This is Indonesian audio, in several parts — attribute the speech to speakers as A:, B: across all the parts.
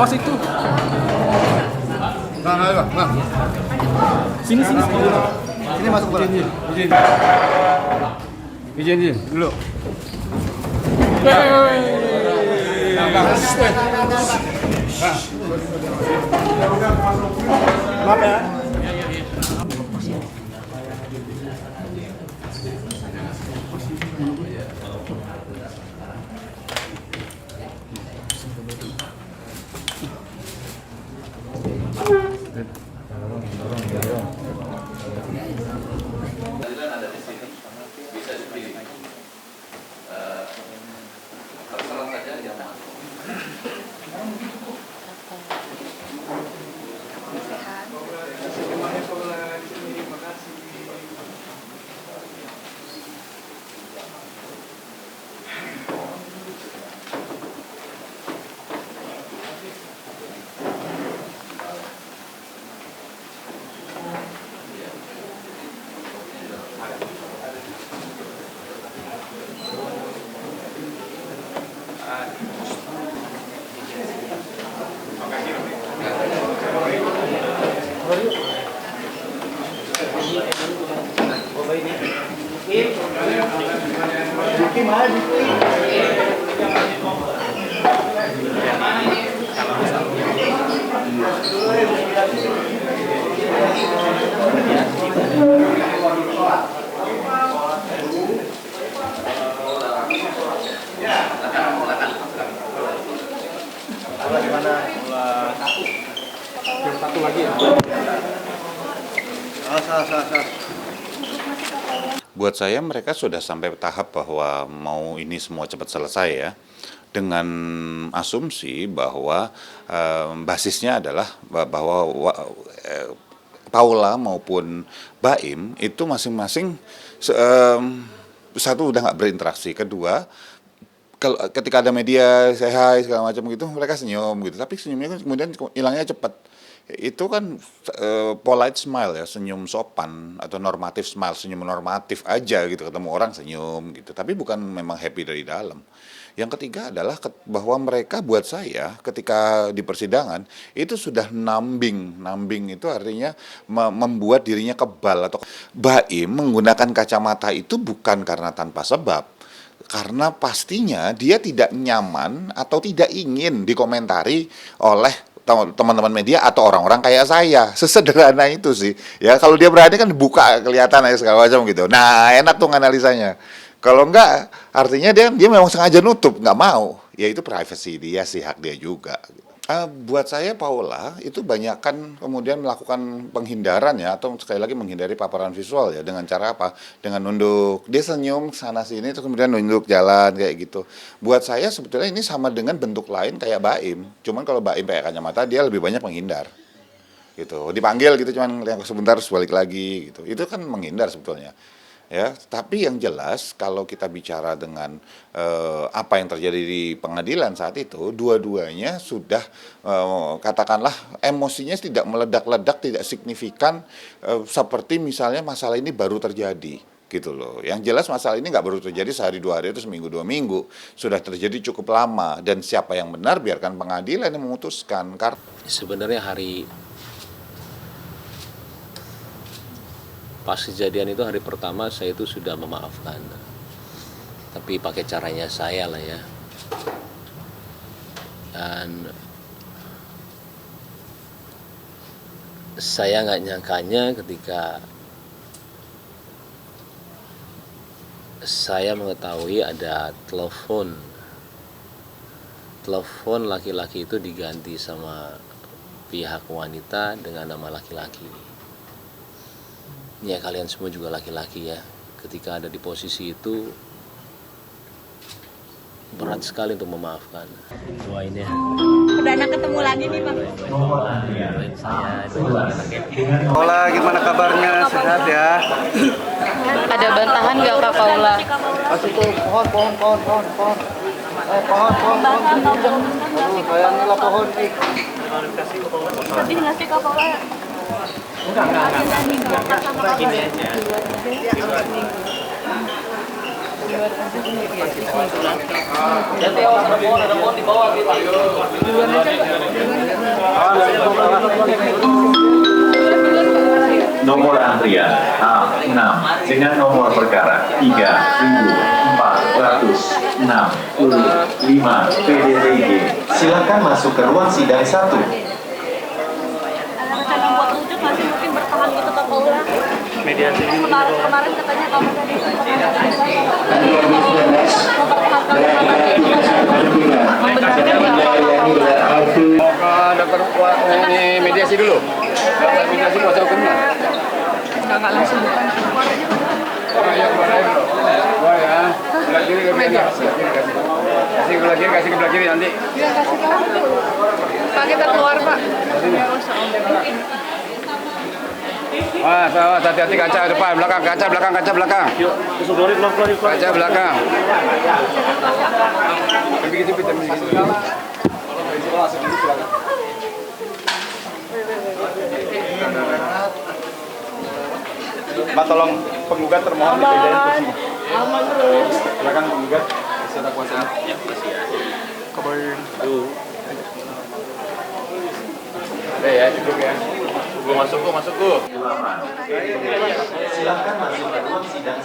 A: Awas itu.
B: Nah.
A: Sini.
B: Ini masuk ke
A: Izin dulu.
B: Maaf ya.
C: Ada di sini, bisa dipilih. Terserah saja yang masuk.
A: Satu lagi ya.
D: Buat saya mereka sudah sampai tahap bahwa mau ini semua cepat selesai ya, dengan asumsi bahwa basisnya adalah bahwa Paula maupun Baim itu masing-masing satu udah nggak berinteraksi, kedua kalau ketika ada media say hi segala macam gitu mereka senyum gitu, tapi senyumnya kan kemudian hilangnya cepat. Itu kan polite smile ya, senyum sopan atau normatif smile, senyum normatif aja gitu, ketemu orang senyum gitu, tapi bukan memang happy dari dalam. Yang ketiga adalah bahwa mereka buat saya ketika di persidangan itu sudah nambing itu artinya membuat dirinya kebal. Atau Baim menggunakan kacamata itu bukan karena tanpa sebab, karena pastinya dia tidak nyaman atau tidak ingin dikomentari oleh teman-teman media atau orang-orang kayak saya. Sesederhana itu sih ya. Kalau dia berani kan buka kelihatan aja segala macam gitu, nah enak tuh analisanya. Kalau enggak artinya dia memang sengaja nutup, nggak mau, ya itu privacy dia sih, hak dia juga. Buat saya Paula itu banyak kan kemudian melakukan penghindaran ya, atau sekali lagi menghindari paparan visual ya, dengan cara apa? Dengan nunduk, dia senyum sana sini terus kemudian nunduk jalan kayak gitu. Buat saya sebetulnya ini sama dengan bentuk lain kayak Baim, cuman kalau Baim pakai kacamata dia lebih banyak menghindar gitu, dipanggil gitu cuman yang sebentar terus balik lagi gitu, itu kan menghindar sebetulnya ya. Tapi yang jelas kalau kita bicara dengan apa yang terjadi di pengadilan saat itu, dua-duanya sudah katakanlah emosinya tidak meledak-ledak, tidak signifikan seperti misalnya masalah ini baru terjadi gitu loh. Yang jelas masalah ini nggak baru terjadi sehari dua hari, itu seminggu dua minggu, sudah terjadi cukup lama, dan siapa yang benar biarkan pengadilan yang memutuskan.
E: Sebenarnya hari pas kejadian itu, hari pertama saya itu sudah memaafkan, tapi pakai caranya saya lah ya. Dan saya nggak nyangkanya ketika saya mengetahui ada telepon laki-laki itu diganti sama pihak wanita dengan nama laki-laki. Ya kalian semua juga laki-laki ya, ketika ada di posisi itu berat sekali untuk memaafkan. Doain ya.
F: Udah anak ketemu lagi nih Bang.
E: Doain saya,
B: Paula, gimana kabarnya? Sehat ya?
F: Ada bantahan nggak Kak Paula?
B: Masih tuh pohon. Pohon. Aduh, bayangilah pohon nih.
F: Lebih ngasih Kak Paula.
E: enggak. Ini aja. Jadi awas ada pohon di bawah gitu.
G: Nomor antrian A6 dengan nomor perkara 3465 PDTG. Silakan masuk ke ruang sidang 1.
F: Rencana buat rujuk masih mungkin bertahan gitu Kak Paula.
A: Mediasi ini
F: Kemarin katanya kamu tadi
A: Dokter ini mediasi dulu. Dokter mediasi kuasa hukumnya.
F: nggak langsung bukan.
A: Ya keluar aja dulu. Wah ya, sebelah kiri ke kiri. Kasih sebelah kiri, kasih ke sebelah kiri nanti.
F: Iya kasih kamu. Pak kita keluar Pak.
A: Wah, hati-hati kaca depan, belakang, kaca belakang, kaca belakang. Yuk, kaca belakang. Begitu, begitu. Mbak tolong penggugat termohon dipindahin kursi.
F: Aman terus.
A: Silakan penggugat, beserta kuasanya.
E: Ya, kasih ya.
A: Kabar. Ya, cukup ya. Gua masuk.
G: Silakan masuk ke ruang sidang 1.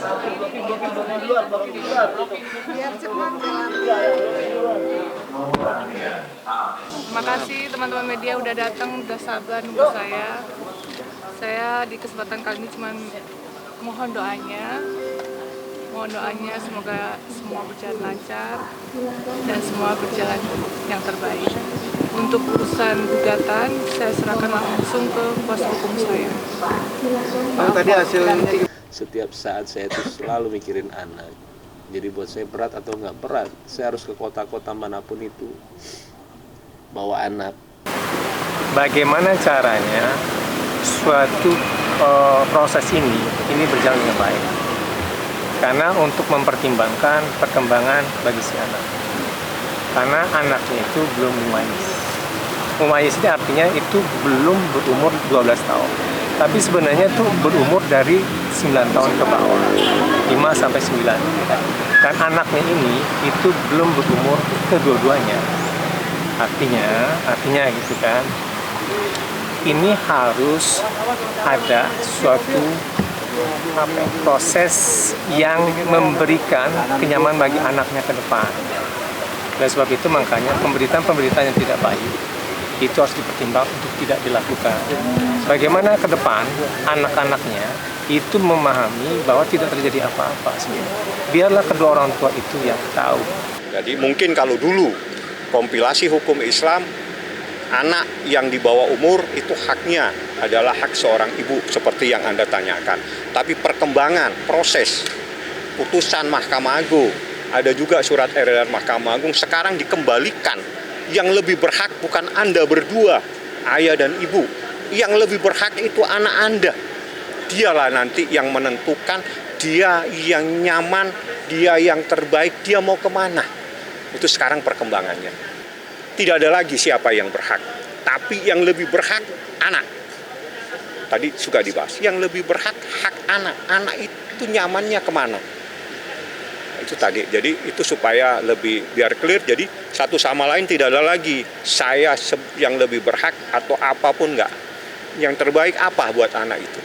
G: Nomor antrian
H: Terima kasih teman-teman media udah datang, udah sabar nunggu saya. Saya di kesempatan kali ini cuma mohon doanya semoga semua berjalan lancar dan semua berjalan yang terbaik. Untuk urusan gugatan saya serahkan langsung ke kuasa hukum saya.
B: Tadi hasilnya
E: Setiap saat saya itu selalu mikirin anak. Jadi buat saya berat atau nggak berat, saya harus ke kota-kota manapun itu bawa anak.
I: Bagaimana caranya suatu proses ini berjalan dengan baik? Karena untuk mempertimbangkan perkembangan bagi si anak. Karena anaknya itu belum mumayyiz. Mumayyiz ini artinya itu belum berumur 12 tahun. Tapi sebenarnya itu berumur dari 9 tahun ke bawah, 5 sampai 9. Dan anaknya ini itu belum berumur kedua-duanya. Artinya gitu kan. Ini harus ada suatu proses yang memberikan kenyamanan bagi anaknya ke depan. Dan sebab itu makanya pemberitaan yang tidak baik itu harus dipertimbangkan untuk tidak dilakukan. Bagaimana ke depan anak-anaknya itu memahami bahwa tidak terjadi apa-apa sebenarnya. Biarlah kedua orang tua itu yang tahu.
J: Jadi mungkin kalau dulu kompilasi hukum Islam, anak yang di bawah umur itu haknya adalah hak seorang ibu seperti yang Anda tanyakan. Tapi perkembangan proses putusan Mahkamah Agung, ada juga surat edaran Mahkamah Agung sekarang dikembalikan. Yang lebih berhak bukan Anda berdua, ayah dan ibu. Yang lebih berhak itu anak Anda. Dialah nanti yang menentukan, dia yang nyaman, dia yang terbaik, dia mau kemana. Itu sekarang perkembangannya. Tidak ada lagi siapa yang berhak. Tapi yang lebih berhak, anak. Tadi sudah dibahas. Yang lebih berhak, hak anak. Anak itu nyamannya kemana. Itu tadi, jadi itu supaya lebih biar clear, jadi satu sama lain tidak ada lagi saya yang lebih berhak atau apapun enggak. Yang terbaik apa buat anak itu.